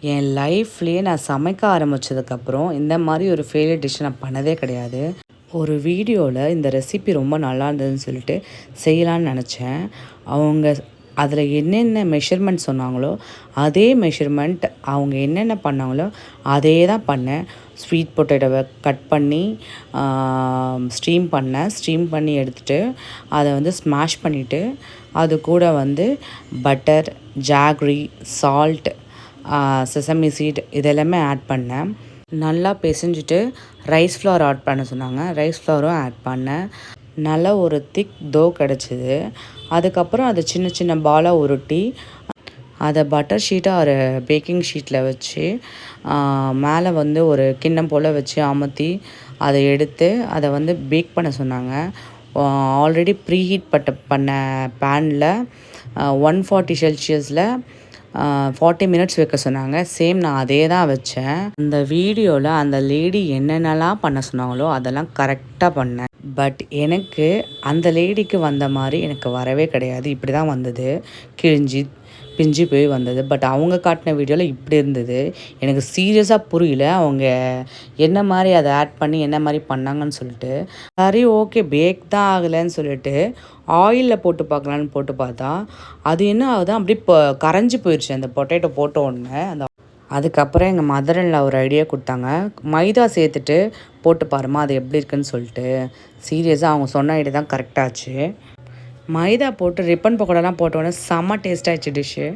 என் லைஃப்லேயே நான் சமைக்க ஆரம்பித்ததுக்கப்புறம் இந்த மாதிரி ஒரு ஃபெயிலியர் டிஷ் நான் பண்ணதே கிடையாது. ஒரு வீடியோவில் இந்த ரெசிபி ரொம்ப நல்லா இருந்ததுன்னு சொல்லிட்டு செய்யலான்னு நினச்சேன். அவங்க அதில் என்னென்ன மெஷர்மெண்ட் சொன்னாங்களோ அதே மெஷர்மெண்ட் அவங்க என்னென்ன பண்ணாங்களோ அதே தான் பண்ணேன். ஸ்வீட் பொட்டேட்டோவை கட் பண்ணி ஸ்டீம் பண்ணேன். ஸ்டீம் பண்ணி எடுத்துகிட்டு அதை வந்து ஸ்மாஷ் பண்ணிவிட்டு அது கூட வந்து butter, jaggery, salt, sesame seed இதெல்லாமே ஆட் பண்ணேன். நல்லா பிசைஞ்சிட்டு ரைஸ் ஃப்ளவர் ஆட் பண்ண சொன்னாங்க. ரைஸ் ஃப்ளவரும் ஆட் பண்ணேன். நல்ல ஒரு திக் டோ கிடச்சிது. அதுக்கப்புறம் அதை சின்ன சின்ன பாலாக உருட்டி அதை பட்டர் ஷீட்டை ஒரு பேக்கிங் ஷீட்டில் வச்சு மேலே வந்து ஒரு கிண்ணம் போல் வச்சு அமர்த்தி அதை எடுத்து அதை வந்து பேக் பண்ண சொன்னாங்க. ஆல்ரெடி ப்ரீஹீட் பண்ண பேனில் 140 செல்சியஸில் 40 மினிட்ஸ் வைக்க சொன்னாங்க. சேம் நான் அதே தான் வச்சேன். அந்த வீடியோவில் அந்த லேடி என்னென்னலாம் பண்ண சொன்னாங்களோ அதெல்லாம் கரெக்டாக பண்ணேன். பட் எனக்கு அந்த லேடிக்கு வந்த மாதிரி எனக்கு வரவே கிடையாது. இப்படி தான் வந்தது, கிழிஞ்சி பிஞ்சு போய் வந்தது. பட் அவங்க காட்டின வீடியோவில் இப்படி இருந்தது. எனக்கு சீரியஸாக புரியல அவங்க என்ன மாதிரி அதை ஆட் பண்ணி என்ன மாதிரி பண்ணாங்கன்னு சொல்லிட்டு. சரி ஓகே பேக் தான் ஆகலைன்னு சொல்லிட்டு ஆயிலில் போட்டு பார்க்கலான்னு போட்டு பார்த்தா அது என்ன ஆகுது அப்படியே கரைஞ்சி போயிடுச்சு அந்த பொட்டேட்டோ போட்ட உடனே. அதுக்கப்புறம் எங்கள் மதரில் ஒரு ஐடியா கொடுத்தாங்க. மைதா சேர்த்துட்டு போட்டு பாருமா அது எப்படி இருக்குன்னு சொல்லிட்டு. சீரியஸாக அவங்க சொன்ன ஐடியா தான் கரெக்டாச்சு. மைதா போட்டு ரிப்பன் பக்கோடாலாம் போட்ட உடனே செம்ம டேஸ்ட்டாகிடுச்சு டிஷ்ஷு.